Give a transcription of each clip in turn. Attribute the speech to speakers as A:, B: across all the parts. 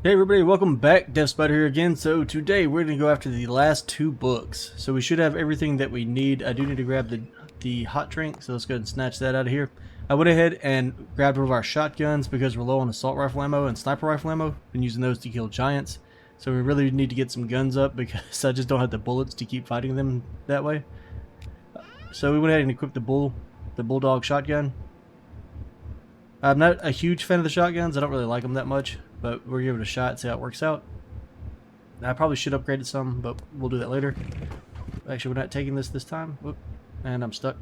A: Hey everybody, welcome back. Deftspider here again. So today we're going to go after the last two books. So we should have everything that we need. I do need to grab the hot drink, so let's go ahead and snatch that out of here. I went ahead and grabbed one of our shotguns because we're low on assault rifle ammo and sniper rifle ammo. Been using those to kill giants. So we really need to get some guns up because I just don't have the bullets to keep fighting them that way. So we went ahead and equipped the bulldog shotgun. I'm not a huge fan of the shotguns. I don't really like them that much, but we'll give it a shot, see how it works out. I probably should upgrade it some, but we'll do that later. Actually, we're not taking this time. Whoop, and I'm stuck.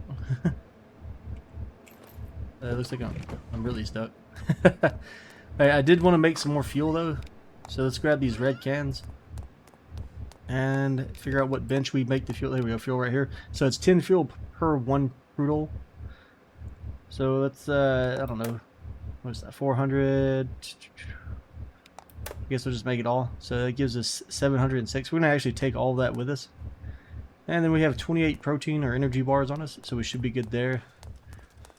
A: It looks like I'm really stuck. I did want to make some more fuel though, so let's grab these red cans and figure out what bench we make the fuel. There we go, fuel right here. So it's 10 fuel per 1 crude oil. So let's, I don't know, what's that, 400? I guess we'll just make it all. So that gives us 706. We're going to actually take all of that with us. And then we have 28 protein or energy bars on us, so we should be good there.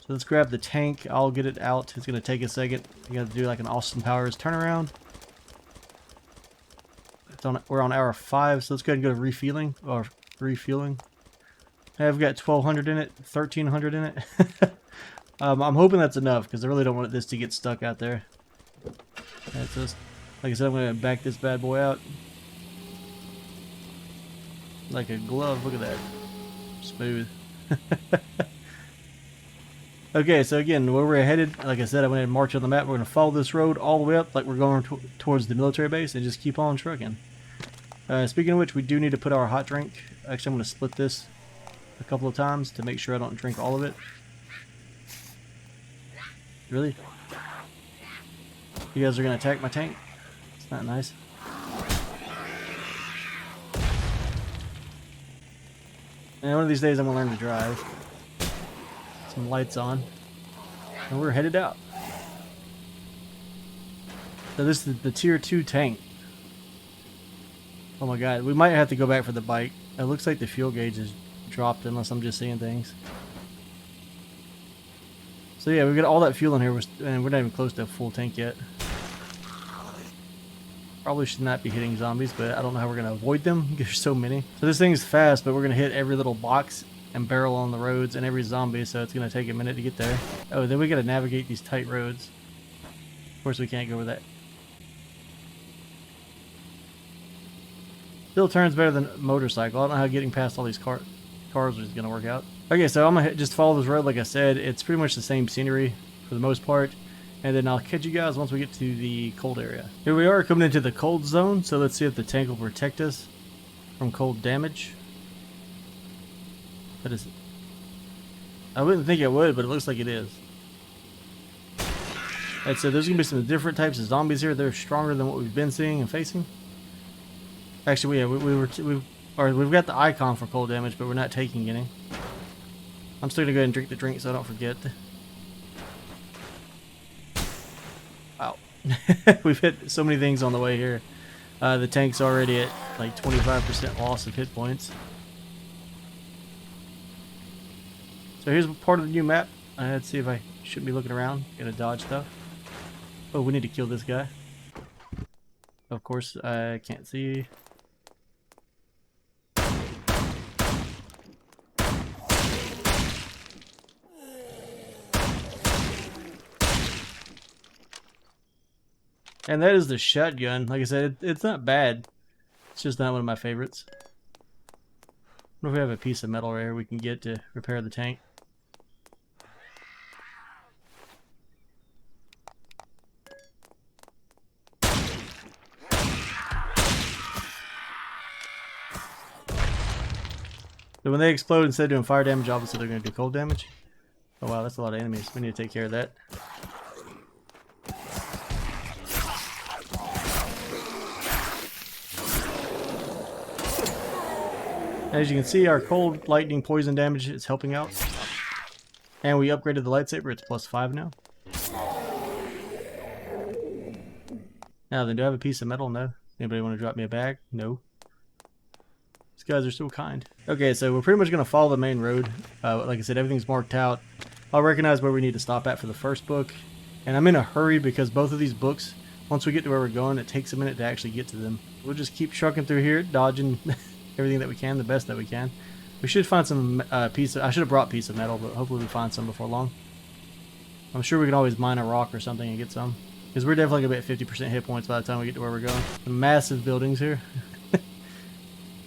A: So let's grab the tank. I'll get it out. It's going to take a second. You got to do like an Austin Powers turnaround. We're on hour 5, so let's go ahead and go to refueling. I've got 1,200 in it, 1,300 in it. I'm hoping that's enough because I really don't want this to get stuck out there. Right, so like I said, I'm going to back this bad boy out. Like a glove, look at that. Smooth. Okay, so again, where we're headed, like I said, I went ahead and marched on the map. We're going to follow this road all the way up like we're going towards the military base and just keep on trucking. Speaking of which, we do need to put our hot drink. Actually, I'm going to split this a couple of times to make sure I don't drink all of it. Really? You guys are going to attack my tank? It's not nice. And one of these days I'm going to learn to drive. Some lights on. And we're headed out. So this is the tier 2 tank. Oh my god, we might have to go back for the bike. It looks like the fuel gauge is dropped unless I'm just seeing things. So yeah, we've got all that fuel in here, and we're not even close to a full tank yet. Probably should not be hitting zombies, but I don't know how we're going to avoid them. There's so many. So this thing's fast, but we're going to hit every little box and barrel on the roads and every zombie, so it's going to take a minute to get there. Oh, then we got to navigate these tight roads. Of course, we can't go over that. Still turns better than motorcycle. I don't know how getting past all these cars is going to work out. Okay, so I'm going to just follow this road like I said. It's pretty much the same scenery for the most part. And then I'll catch you guys once we get to the cold area. Here we are coming into the cold zone. So let's see if the tank will protect us from cold damage. That is... I wouldn't think it would, but it looks like it is. Alright, so there's going to be some different types of zombies here. They're stronger than what we've been seeing and facing. Actually, we've got the icon for cold damage, but we're not taking any. I'm still gonna go ahead and drink the drink so I don't forget. Wow. We've hit so many things on the way here. The tank's already at like 25% loss of hit points. So here's part of the new map. Let's see if I shouldn't be looking around. Gotta dodge stuff. Oh, we need to kill this guy. Of course, I can't see. And that is the shotgun. Like I said, it's not bad. It's just not one of my favorites. I wonder if we have a piece of metal right here we can get to repair the tank. So when they explode, instead of doing fire damage, obviously they're going to do cold damage. Oh wow, that's a lot of enemies. We need to take care of that. As you can see, our cold, lightning, poison damage is helping out. And we upgraded the lightsaber. It's +5 now. Now then, do I have a piece of metal? No. Anybody want to drop me a bag? No. These guys are so kind. Okay, so we're pretty much going to follow the main road. Like I said, everything's marked out. I'll recognize where we need to stop at for the first book. And I'm in a hurry because both of these books once we get to where we're going, it takes a minute to actually get to them. We'll just keep trucking through here, dodging everything that we can, the best that we can. We should find some I should have brought piece of metal, but hopefully we find some before long. I'm sure we can always mine a rock or something and get some. Because we're definitely going to be at 50% hit points by the time we get to where we're going. Some massive buildings here.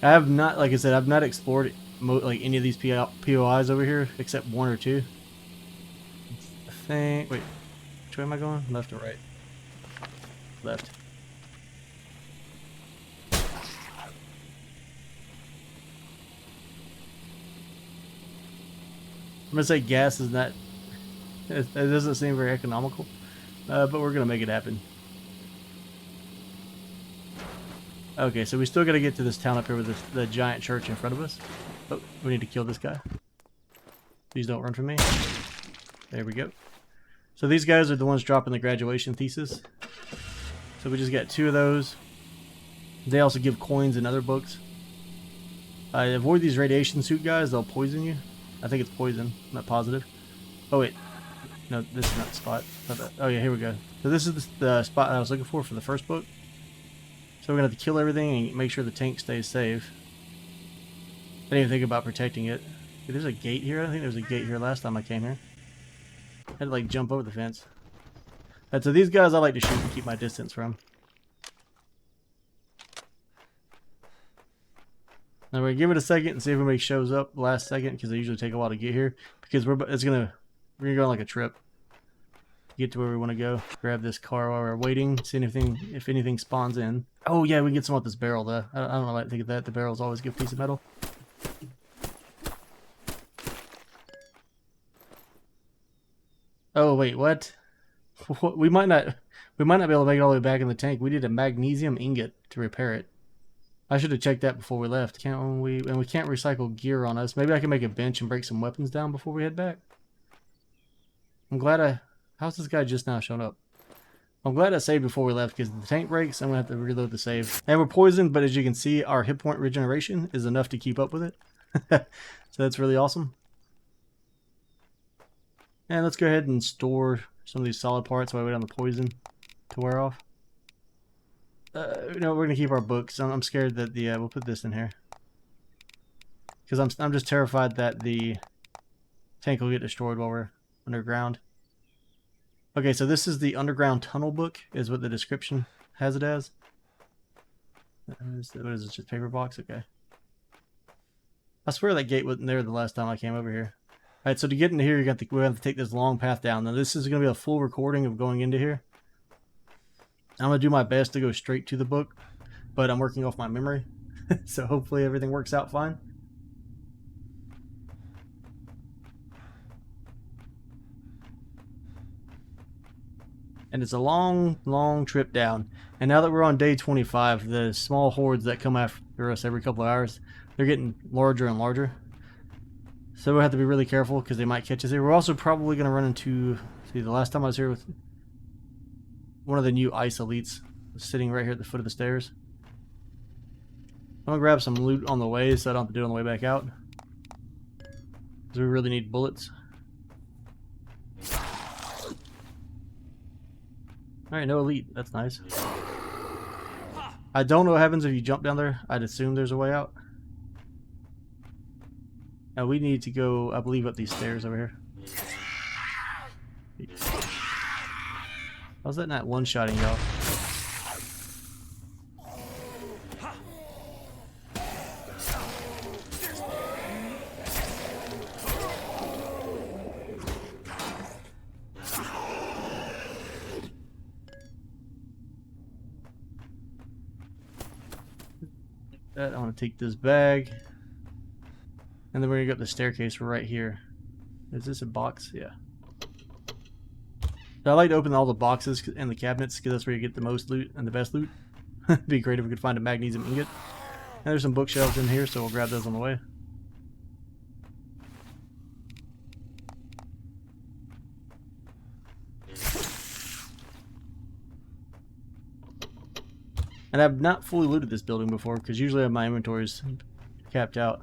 A: I have not, like I said, I've not explored like any of these POIs over here, except one or two. I think, wait, which way am I going? Left or right? Left. I'm gonna say gas is not, it doesn't seem very economical, but we're gonna make it happen. Okay, so we still gotta get to this town up here with the giant church in front of us. Oh, we need to kill this guy. Please don't run from me. There we go. So these guys are the ones dropping the graduation thesis. So we just got 2 of those. They also give coins in other books. Avoid these radiation suit guys, they'll poison you. I think it's poison, I'm not positive. Oh wait, no, this is not the spot. Oh yeah, here we go. So this is the spot I was looking for the first book. So we're gonna have to kill everything and make sure the tank stays safe. I didn't even think about protecting it. Hey, there's a gate here. I think there was a gate here last time I came here. I had to like jump over the fence. And so these guys I like to shoot and keep my distance from. Now we're gonna give it a second and see if anybody shows up last second, because they usually take a while to get here. Because we're gonna go on like a trip. Get to where we want to go. Grab this car while we're waiting. See if anything spawns in. Oh yeah, we can get some off this barrel though. I don't know. I think of that. The barrels always give a piece of metal. Oh wait, what? We might not be able to make it all the way back in the tank. We need a magnesium ingot to repair it. I should have checked that before we left. Can't we? And we can't recycle gear on us. Maybe I can make a bench and break some weapons down before we head back. I'm glad how's this guy just now shown up? I'm glad I saved before we left, because if the tank breaks, I'm gonna have to reload the save. And we're poisoned, but as you can see, our hit point regeneration is enough to keep up with it. So that's really awesome. And let's go ahead and store some of these solid parts while we wait on the poison to wear off. No, we're gonna keep our books. I'm scared that we'll put this in here, because I'm just terrified that the tank will get destroyed while we're underground. Okay, so this is the underground tunnel book, is what the description has it as. What is it? Just paper box? Okay. I swear that gate wasn't there the last time I came over here. All right, so to get into here, we have to take this long path down. Now this is going to be a full recording of going into here. I'm going to do my best to go straight to the book, but I'm working off my memory. So hopefully everything works out fine. And it's a long, long trip down. And now that we're on day 25, the small hordes that come after us every couple of hours, they're getting larger and larger. So we'll have to be really careful, because they might catch us here. We're also probably going to run into... See, the last time I was here with one of the new ice elites, sitting right here at the foot of the stairs. I'm going to grab some loot on the way, so I don't have to do it on the way back out. Because we really need bullets. Alright, no elite. That's nice. I don't know what happens if you jump down there. I'd assume there's a way out. Now we need to go, I believe, up these stairs over here. How's that not one-shotting y'all? I want to take this bag, and then we're gonna go up the staircase right here. Is this a box? Yeah. So I like to open all the boxes and the cabinets, because that's where you get the most loot and the best loot. It'd be great if we could find a magnesium ingot. And there's some bookshelves in here, so we'll grab those on the way. And I've not fully looted this building before, because usually my inventory is capped out.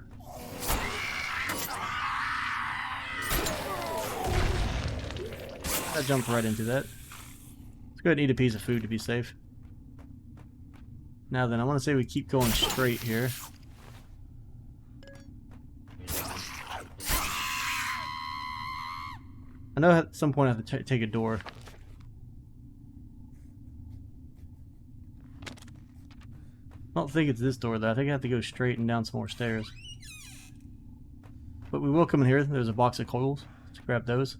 A: I jumped right into that. Let's go ahead and eat a piece of food to be safe. Now then, I want to say we keep going straight here. I know at some point I have to take a door. I don't think it's this door though. I think I have to go straight and down some more stairs. But we will come in here. There's a box of coils. Let's grab those.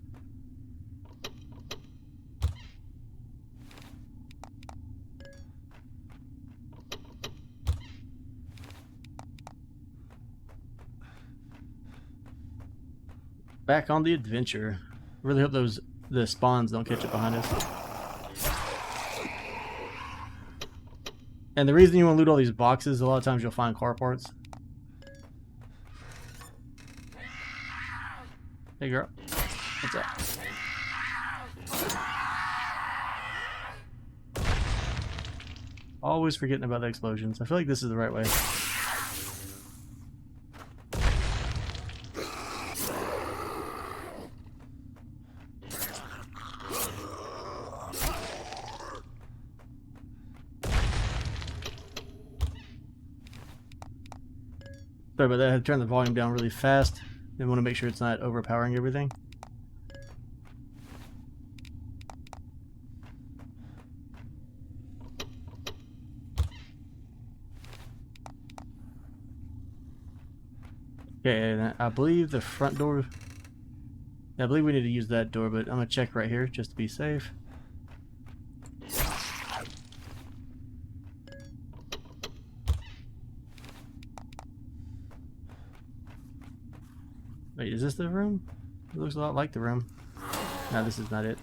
A: Back on the adventure. Really hope the spawns don't catch up behind us. And the reason you want to loot all these boxes, a lot of times you'll find car parts. Hey girl, what's up? Always forgetting about the explosions. I feel like this is the right way. Sorry about that, I had to turn the volume down really fast. I want to make sure it's not overpowering everything. Okay, I believe the front door... I believe we need to use that door, but I'm going to check right here just to be safe. Wait, is this the room? It looks a lot like the room. No, this is not it.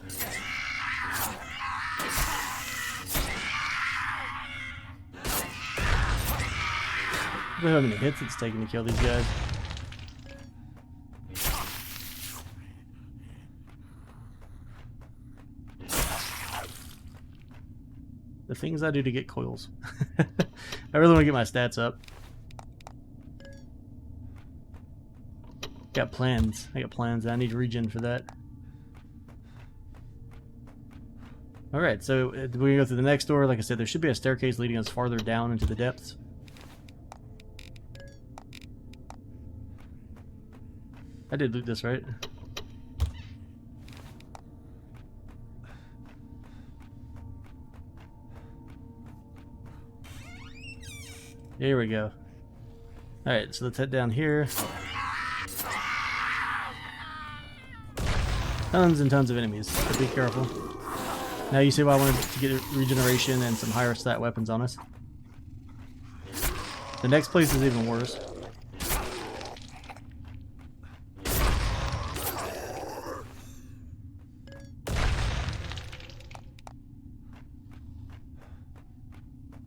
A: Look how many hits it's taking to kill these guys. The things I do to get coils. I really want to get my stats up. Got plans. I got plans. I need regen for that. Alright, so we're going to go through the next door. Like I said, there should be a staircase leading us farther down into the depths. I did loot this, right? Here we go. Alright, so let's head down here. Tons and tons of enemies, so be careful. Now you see why I wanted to get regeneration and some higher stat weapons on us. The next place is even worse.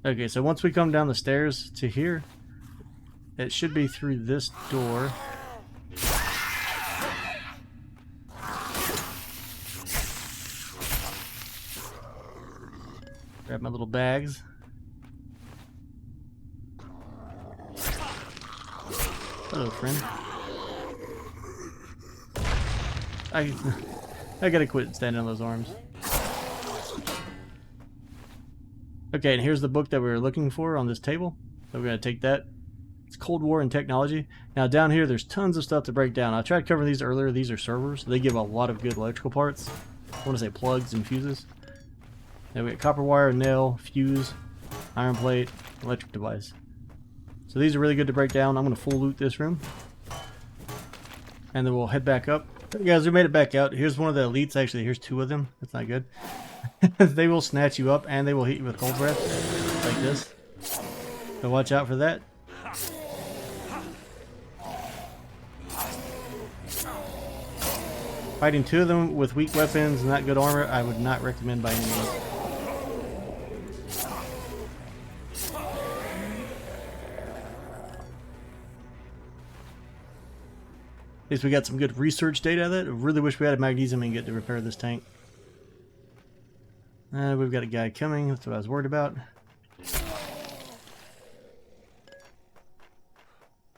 A: Okay, so once we come down the stairs to here, it should be through this door. Grab my little bags. Hello, friend. I gotta quit standing on those arms. Okay, and here's the book that we were looking for on this table. So we're gonna take that. It's Cold War and Technology. Now down here, there's tons of stuff to break down. I tried covering these earlier. These are servers. They give a lot of good electrical parts. I want to say plugs and fuses. Now we got copper wire, nail, fuse, iron plate, electric device. So these are really good to break down. I'm going to full loot this room. And then we'll head back up. So guys, we made it back out. Here's one of the elites. Actually, here's two of them. That's not good. They will snatch you up and they will hit you with cold breath. Like this. So watch out for that. Fighting two of them with weak weapons and not good armor, I would not recommend by any means. At least we got some good research data out of that. I really wish we had a magnesium ingot to repair this tank. We've got a guy coming. That's what I was worried about.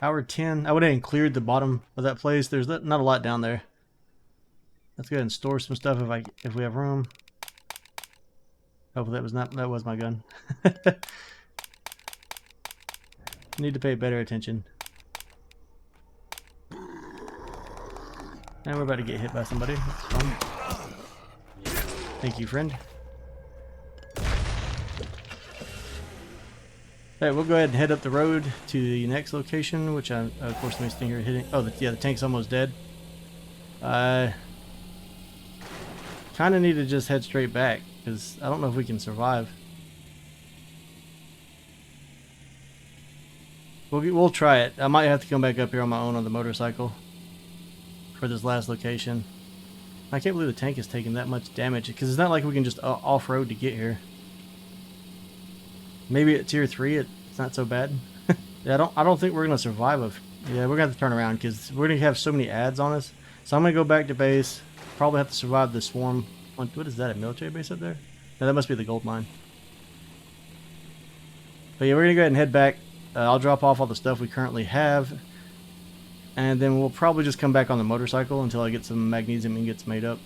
A: Hour 10. I went ahead and cleared the bottom of that place. There's not a lot down there. Let's go ahead and store some stuff if we have room. Hopefully that was my gun. Need to pay better attention. And we're about to get hit by somebody. That's fun. Thank you, friend. Alright, we'll go ahead and head up the road to the next location, which I, of course, may stand here hitting. Oh, yeah, the tank's almost dead. I kind of need to just head straight back, because I don't know if we can survive. We'll try it. I might have to come back up here on my own on the motorcycle for this last location. I can't believe the tank is taking that much damage, because it's not like we can just off-road to get here. Maybe at tier 3 it's not so bad. Yeah, I don't think we're gonna survive. Yeah, we're gonna have to turn around because we're gonna have so many ads on us. So I'm gonna go back to base. Probably have to survive the swarm. What is that? A military base up there? No, that must be the gold mine. But yeah, we're gonna go ahead and head back. I'll drop off all the stuff we currently have, and then we'll probably just come back on the motorcycle until I get some magnesium ingots made up.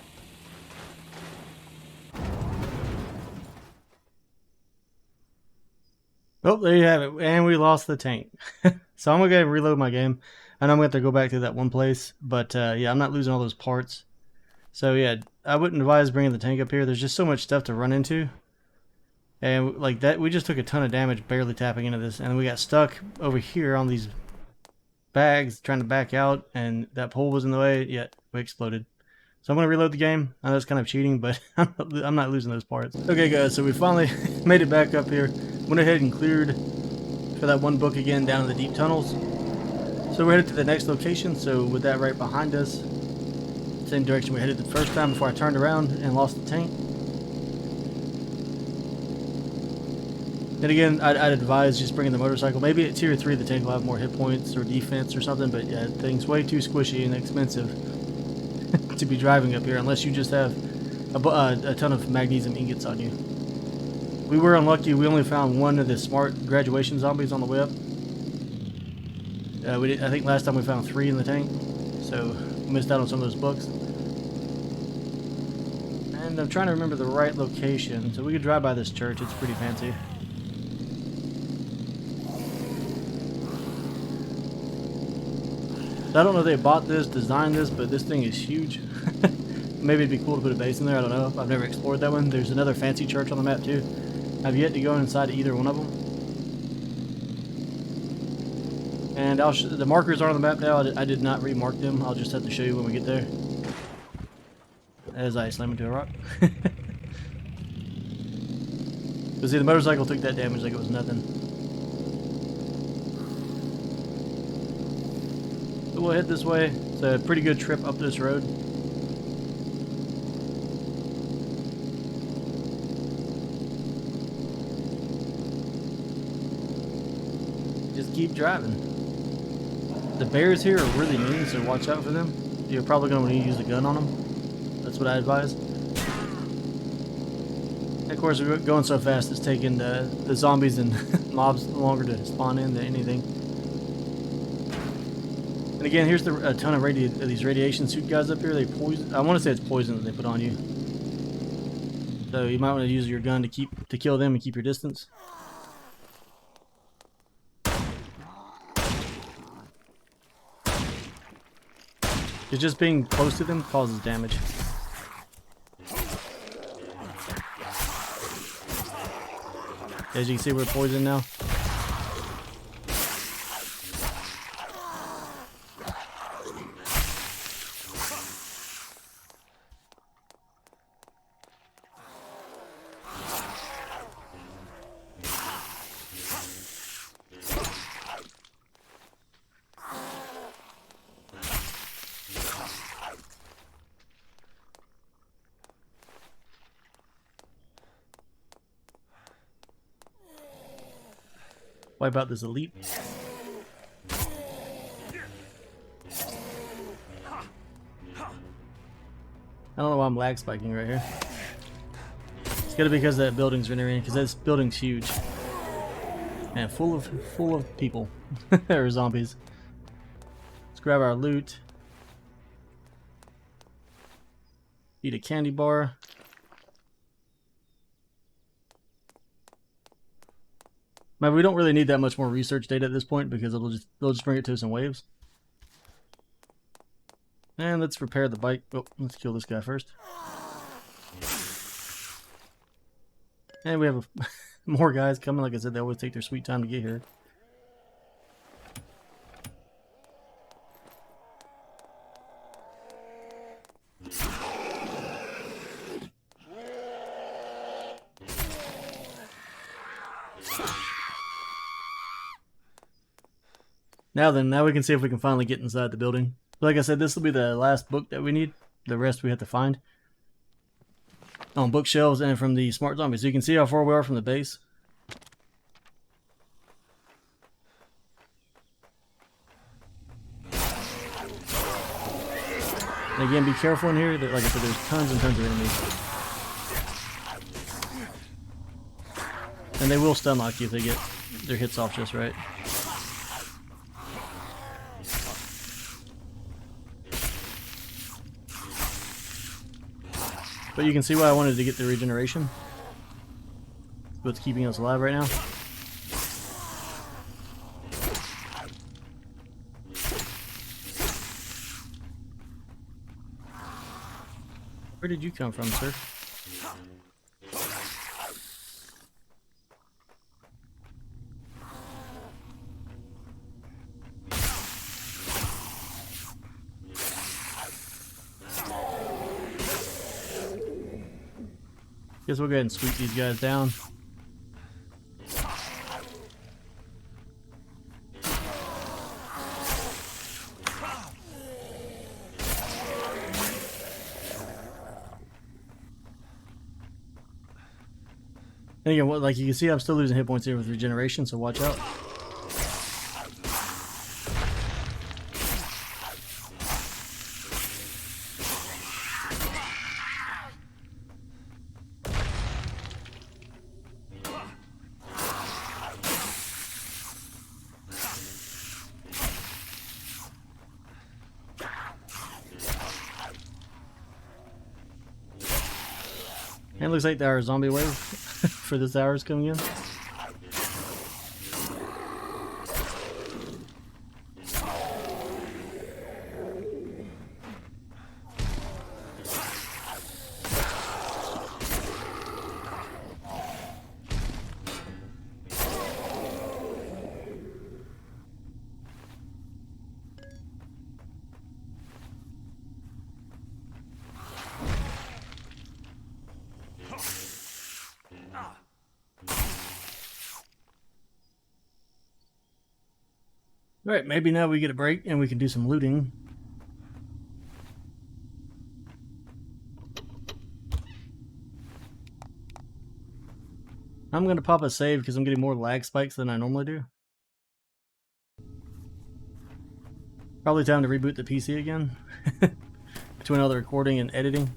A: Oh, there you have it. And we lost the tank. So I'm going to go ahead and reload my game. I know I'm going to have to go back to that one place. But yeah, I'm not losing all those parts. So yeah, I wouldn't advise bringing the tank up here. There's just so much stuff to run into. And like that, we just took a ton of damage barely tapping into this. And we got stuck over here on these bags trying to back out. And that pole was in the way. Yeah, we exploded. So I'm going to reload the game. I know it's kind of cheating, but I'm not losing those parts. Okay guys, so we finally made it back up here. Went ahead and cleared for that one book again down in the deep tunnels. So we're headed to the next location. So with that right behind us, same direction we headed the first time before I turned around and lost the tank. And again, I'd advise just bringing the motorcycle. Maybe at tier 3 the tank will have more hit points or defense or something, but yeah, the thing's way too squishy and expensive to be driving up here unless you just have a ton of magnesium ingots on you. We were unlucky. We only found one of the smart graduation zombies on the way up. I think last time we found 3 in the tank, so we missed out on some of those books. And I'm trying to remember the right location, so we could drive by this church. It's pretty fancy. I don't know if they bought this, designed this, but this thing is huge. Maybe it'd be cool to put a base in there. I don't know. I've never explored that one. There's another fancy church on the map too. I've yet to go inside either one of them. And the markers are on the map now. I did not remark them. I'll just have to show you when we get there. As I slam into a rock. Because see, the motorcycle took that damage like it was nothing. So we'll head this way. It's a pretty good trip up this road. Just keep driving. The bears here are really mean, so watch out for them. You're probably going to want to use a gun on them. That's what I advise. And of course, we're going so fast, it's taking the zombies and mobs longer to spawn in than anything. And again, here's a ton of these radiation suit guys up here. They poison. I want to say it's poison that they put on you. So you might want to use your gun to kill them and keep your distance. It's just being close to them causes damage. As you can see, we're poisoned now. Wipe out this elite. I don't know why I'm lag spiking right here. It's gotta be because that building's rendering, because this building's huge and full of people or zombies. Let's grab our loot. Eat a candy bar. But we don't really need that much more research data at this point because they'll just bring it to us in waves. And let's repair the bike. Oh, let's kill this guy first. And we have more guys coming. Like I said, they always take their sweet time to get here. Now we can see if we can finally get inside the building. Like I said, this will be the last book that we need. The rest we have to find on bookshelves and from the smart zombie. So you can see how far we are from the base. And again, be careful in here. Like I said, there's tons and tons of enemies. And they will stun lock you if they get their hits off just right. But you can see why I wanted to get the regeneration. What's keeping us alive right now. Where did you come from, sir? Guess we'll go ahead and sweep these guys down. And again, like you can see, I'm still losing hit points here with regeneration, so watch out. And it looks like our zombie wave for this hour is coming in. Alright, maybe now we get a break and we can do some looting. I'm going to pop a save because I'm getting more lag spikes than I normally do. Probably time to reboot the PC again. Between all the recording and editing.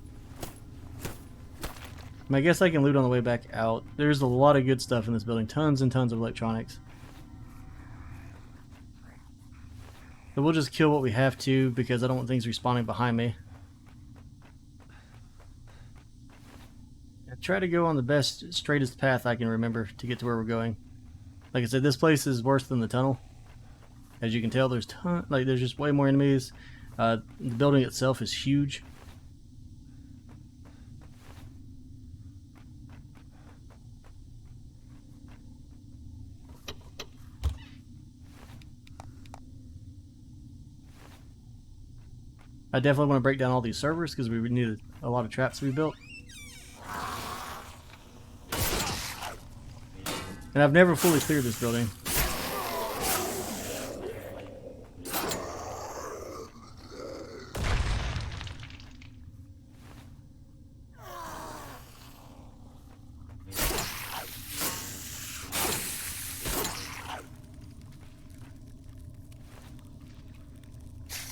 A: I guess I can loot on the way back out. There's a lot of good stuff in this building. Tons and tons of electronics. But we'll just kill what we have to because I don't want things respawning behind me. I try to go on the best, straightest path I can remember to get to where we're going. Like I said, this place is worse than the tunnel. As you can tell, there's just way more enemies. The building itself is huge. I definitely want to break down all these servers because we need a lot of traps to be built. And I've never fully cleared this building.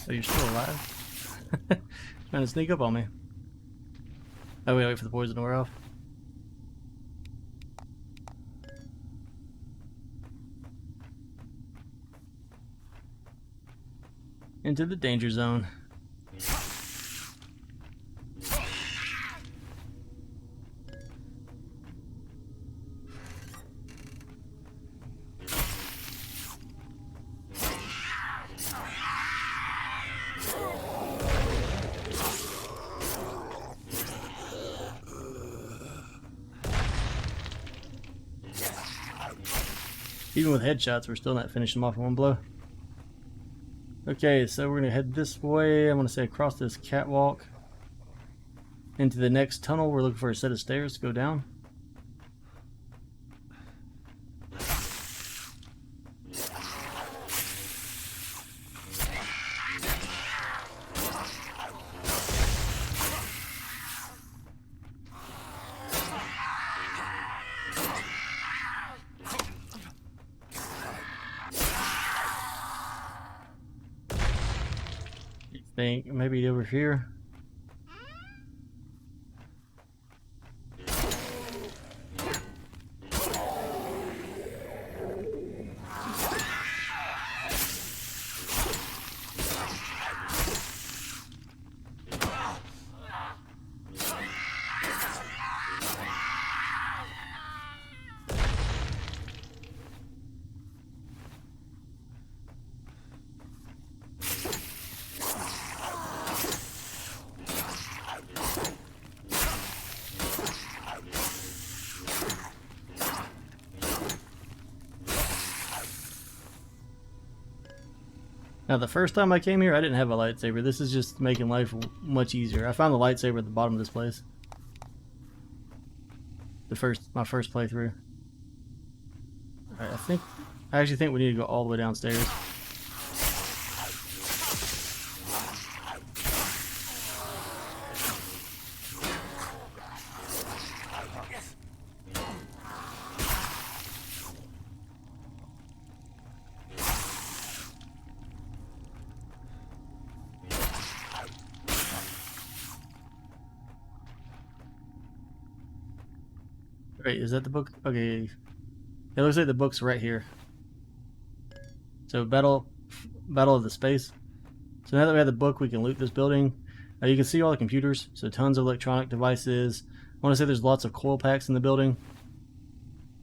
A: Oh, you're still alive? Trying to sneak up on me. Oh, wait for the poison to wear off. Into the danger zone. Even with headshots, we're still not finishing them off in one blow. Okay, so we're gonna head this way. I'm gonna say across this catwalk into the next tunnel. We're looking for a set of stairs to go down. I think maybe over here. Now, the first time I came here, I didn't have a lightsaber. This is just making life much easier. I found the lightsaber at the bottom of this place. My first playthrough. Alright, I actually think we need to go all the way downstairs. Wait, is that the book? Okay. It looks like the book's right here. So battle of the space. So now that we have the book, we can loot this building. You can see all the computers, so tons of electronic devices. I want to say there's lots of coil packs in the building.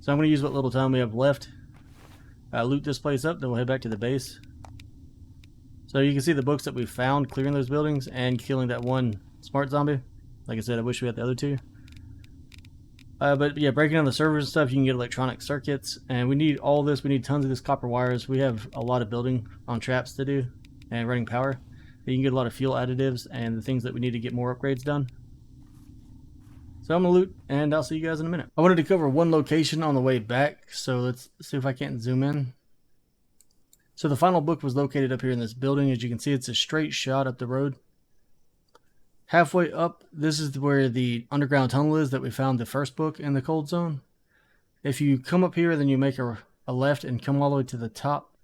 A: So I'm going to use what little time we have left. Loot this place up, then we'll head back to the base. So you can see the books that we found clearing those buildings and killing that one smart zombie. Like I said, I wish we had the other two. But yeah, breaking down the servers and stuff, you can get electronic circuits, and we need all this. We need tons of this copper wires. We have a lot of building on traps to do and running power. You can get a lot of fuel additives and the things that we need to get more upgrades done. So I'm gonna loot, and I'll see you guys in a minute. I wanted to cover one location on the way back, so let's see if I can't zoom in. So the final book was located up here in this building. As you can see, it's a straight shot up the road. Halfway up, this is where the underground tunnel is that we found the first book in the cold zone. If you come up here, then you make a left and come all the way to the top.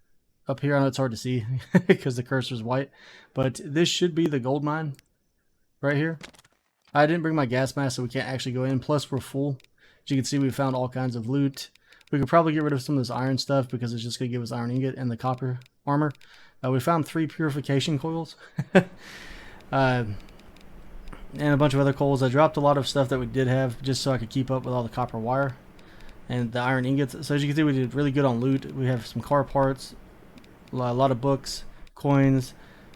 A: Up here, I know it's hard to see because the cursor's white, but this should be the gold mine right here. I didn't bring my gas mask, so we can't actually go in. Plus, we're full. As you can see, we found all kinds of loot. We could probably get rid of some of this iron stuff because it's just going to give us iron ingot and the copper armor. We found 3 purification coils. And a bunch of other coals. I dropped a lot of stuff that we did have just so I could keep up with all the copper wire and the iron ingots. So as you can see, we did really good on loot. We have some car parts, a lot of books, coins.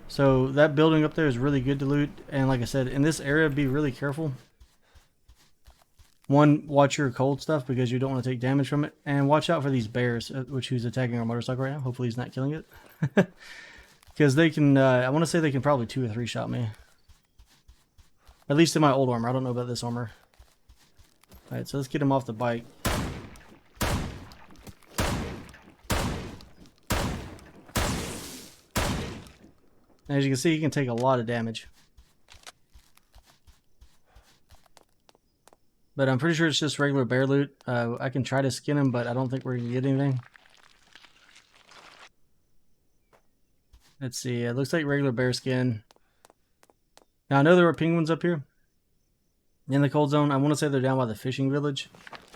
A: So that building up there is really good to loot. And like I said, in this area, be really careful. One, watch your cold stuff because you don't want to take damage from it. And watch out for these bears, which he's attacking our motorcycle right now. Hopefully he's not killing it. Because they can, I want to say they can probably 2 or 3 shot me. At least in my old armor. I don't know about this armor. Alright, so let's get him off the bike. As you can see, he can take a lot of damage. But I'm pretty sure it's just regular bear loot. I can try to skin him, but I don't think we're going to get anything. Let's see. It looks like regular bear skin. Now, I know there were penguins up here in the cold zone. I want to say they're down by the fishing village,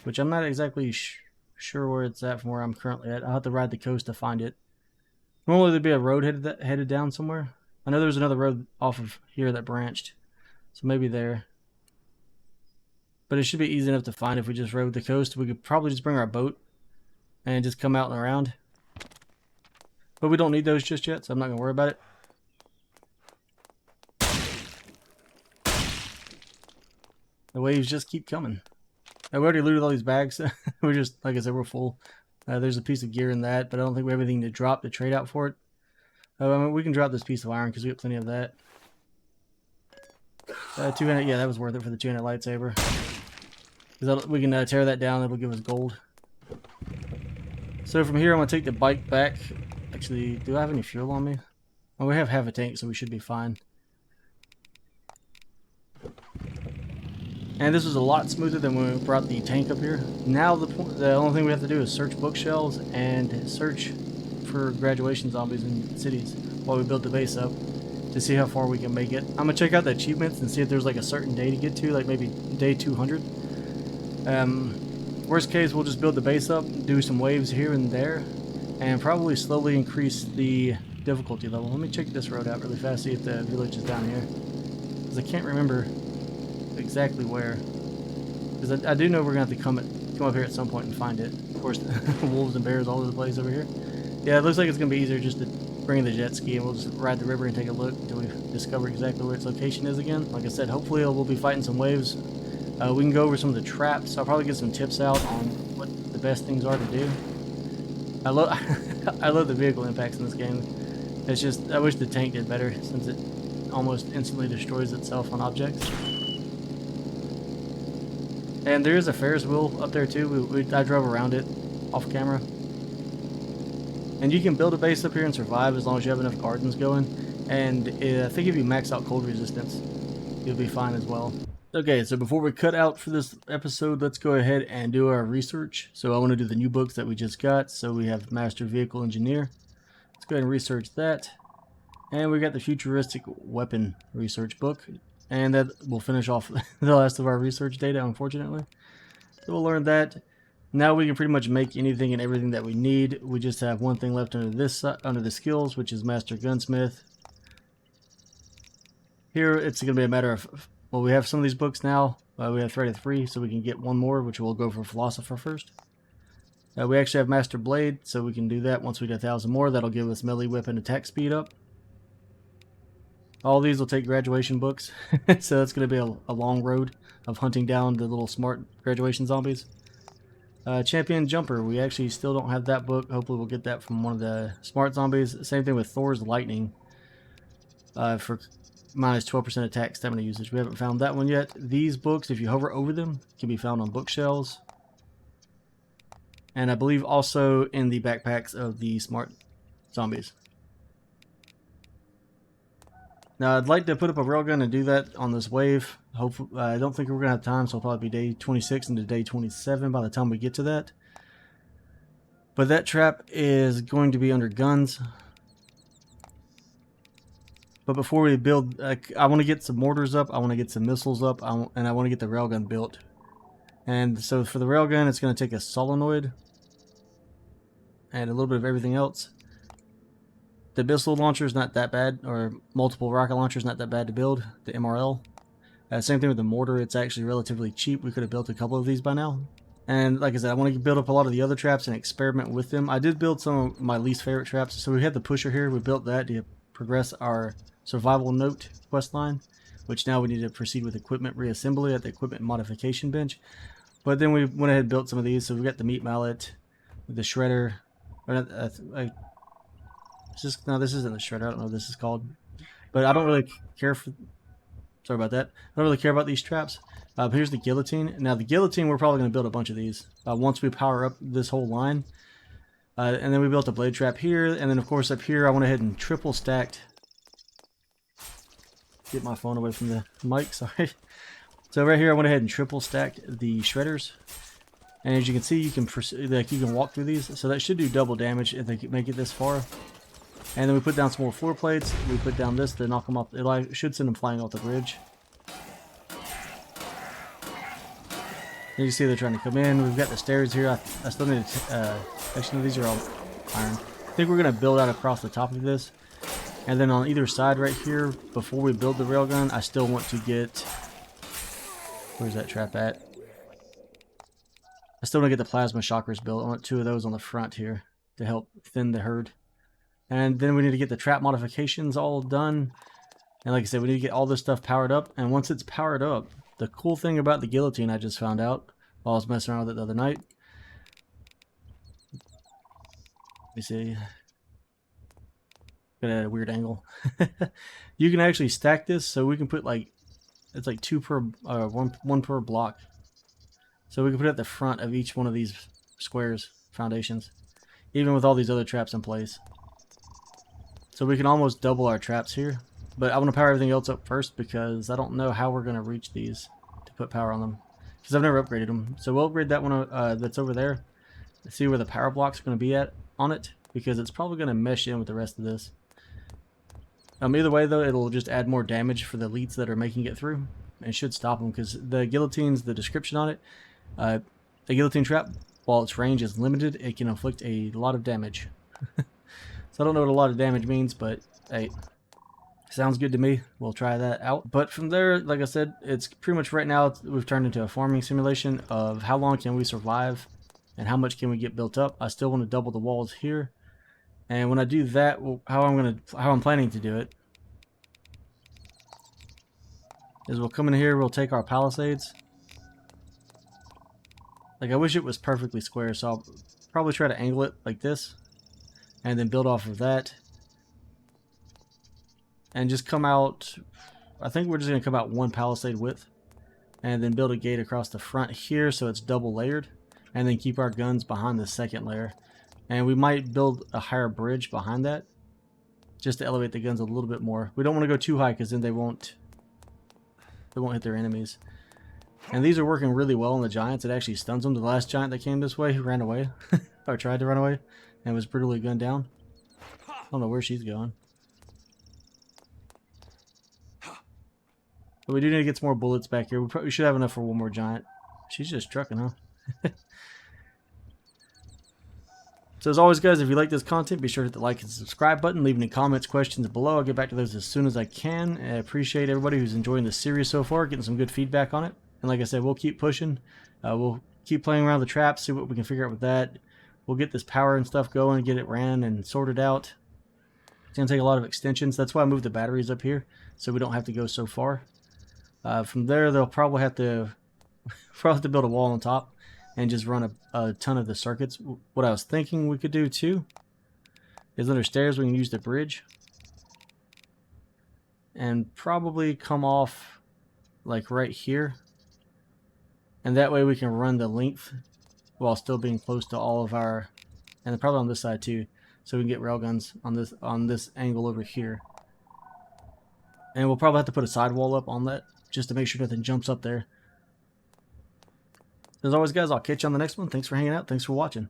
A: which I'm not exactly sure where it's at from where I'm currently at. I'll have to ride the coast to find it. Normally, there'd be a road headed down somewhere. I know there's another road off of here that branched, so maybe there. But it should be easy enough to find if we just rode the coast. We could probably just bring our boat and just come out and around. But we don't need those just yet, so I'm not going to worry about it. The waves just keep coming. We already looted all these bags. We're just, like I said, we're full. There's a piece of gear in that, but I don't think we have anything to drop to trade out for it. I mean, we can drop this piece of iron because we got plenty of that. 200, yeah, that was worth it for the 200 lightsaber. Because we can tear that down, it'll give us gold. So from here, I'm going to take the bike back. Actually, do I have any fuel on me? Oh, we have half a tank, so we should be fine. And this was a lot smoother than when we brought the tank up here. Now the only thing we have to do is search bookshelves and search for graduation zombies in cities while we build the base up to see how far we can make it. I'm going to check out the achievements and see if there's like a certain day to get to, like maybe day 200. Worst case, we'll just build the base up, do some waves here and there, and probably slowly increase the difficulty level. Let me check this road out really fast, see if the village is down here. Because I can't remember exactly where. Because I do know we're going to have to come up here at some point and find it. Of course, wolves and bears all over the place over here. Yeah, it looks like it's going to be easier just to bring in the jet ski and we'll just ride the river and take a look until we discover exactly where its location is again. Like I said, hopefully we'll be fighting some waves. We can go over some of the traps. I'll probably get some tips out on what the best things are to do. I love the vehicle impacts in this game. It's just, I wish the tank did better since it almost instantly destroys itself on objects. And there is a Ferris wheel up there too. I drove around it off camera. And you can build a base up here and survive as long as you have enough gardens going. And I think if you max out cold resistance, you'll be fine as well. Okay, so before we cut out for this episode, let's go ahead and do our research. So I want to do the new books that we just got. So we have Master Vehicle Engineer. Let's go ahead and research that. And we got the Futuristic Weapon Research book. And that will finish off the last of our research data, unfortunately. So we'll learn that. Now we can pretty much make anything and everything that we need. We just have one thing left under this, under the skills, which is Master Gunsmith. Here, it's going to be a matter of, well, we have some of these books now. We have Thread of 3, so we can get one more, which we'll go for Philosopher first. We actually have Master Blade, so we can do that once we get 1,000 more. That'll give us melee weapon attack speed up. All these will take graduation books, so it's going to be a long road of hunting down the little smart graduation zombies. Champion Jumper, we actually still don't have that book. Hopefully we'll get that from one of the smart zombies. Same thing with Thor's Lightning for minus 12% attack stamina usage. We haven't found that one yet. These books, if you hover over them, can be found on bookshelves. And I believe also in the backpacks of the smart zombies. Now I'd like to put up a railgun and do that on this wave. Hopefully, I don't think we're going to have time, so it'll probably be day 26 into day 27 by the time we get to that. But that trap is going to be under guns. But before we build, I want to get some mortars up, I want to get some missiles up, and I want to get the railgun built. And so for the railgun, it's going to take a solenoid and a little bit of everything else. The missile launcher is not that bad, or multiple rocket launchers not that bad to build, the MRL. Same thing with the mortar, it's actually relatively cheap. We could have built a couple of these by now. And like I said, I want to build up a lot of the other traps and experiment with them. I did build some of my least favorite traps. So we had the pusher here, we built that to progress our survival note quest line, which now we need to proceed with equipment reassembly at the equipment modification bench. But then we went ahead and built some of these. So we've got the meat mallet, the shredder, no, this isn't the shredder. I don't know what this is called. But I don't really care for... Sorry about that. I don't really care about these traps. Here's the guillotine. Now, the guillotine, we're probably going to build a bunch of these once we power up this whole line. And then we built a blade trap here. And then, of course, up here, I went ahead and triple stacked... Get my phone away from the mic, sorry. So right here, I went ahead and triple stacked the shredders. And as you can see, you can walk through these. So that should do double damage if they make it this far. And then we put down some more floor plates. We put down this to knock them off. It should send them flying off the bridge. And you see they're trying to come in. We've got the stairs here. I still need to... actually, these are all iron. I think we're going to build out across the top of this. And then on either side right here, before we build the railgun, I still want to get... Where's that trap at? I still want to get the plasma shockers built. I want 2 of those on the front here to help thin the herd. And then we need to get the trap modifications all done. And like I said, we need to get all this stuff powered up. And once it's powered up, the cool thing about the guillotine I just found out while I was messing around with it the other night. me see. Got a weird angle. You can actually stack this, so we can put like, it's like two per one per block. So we can put it at the front of each one of these squares foundations, even with all these other traps in place. So we can almost double our traps here. But I want to power everything else up first because I don't know how we're going to reach these to put power on them, because I've never upgraded them. So we'll upgrade that one that's over there. See where the power block's going to be at on it, because it's probably going to mesh in with the rest of this. Either way though, it'll just add more damage for the elites that are making it through, and should stop them, because the guillotines, the description on it, the guillotine trap, while its range is limited, it can inflict a lot of damage. So I don't know what a lot of damage means, but hey, sounds good to me. We'll try that out. But from there, like I said, it's pretty much right now we've turned into a farming simulation of how long can we survive and how much can we get built up. I still want to double the walls here. And when I do that, how I'm planning to do it is we'll come in here, we'll take our palisades. Like, I wish it was perfectly square, so I'll probably try to angle it like this and then build off of that. And just come out, I think we're just going to come out one palisade width and then build a gate across the front here so it's double layered, and then keep our guns behind the second layer. And we might build a higher bridge behind that just to elevate the guns a little bit more. We don't want to go too high because then they won't hit their enemies. And these are working really well on the giants. It actually stuns them. The last giant that came this way ran away or tried to run away and was brutally gunned down. I don't know where she's going. But we do need to get some more bullets back here. We should have enough for one more giant. She's just trucking, huh? So as always, guys, if you like this content, be sure to hit the like and subscribe button. Leave any comments, questions below. I'll get back to those as soon as I can. I appreciate everybody who's enjoying the series so far, getting some good feedback on it. And like I said, we'll keep pushing. We'll keep playing around the traps, see what we can figure out with that. We'll get this power and stuff going, get it ran and sorted out. It's going to take a lot of extensions. That's why I moved the batteries up here, so we don't have to go so far. From there, they'll probably have to build a wall on top and just run a ton of the circuits. What I was thinking we could do too is under stairs we can use the bridge and probably come off like right here, and that way we can run the length while still being close to all of our, and probably on this side too, so we can get railguns on this angle over here. And we'll probably have to put a sidewall up on that just to make sure nothing jumps up there. As always, guys, I'll catch you on the next one. Thanks for hanging out. Thanks for watching.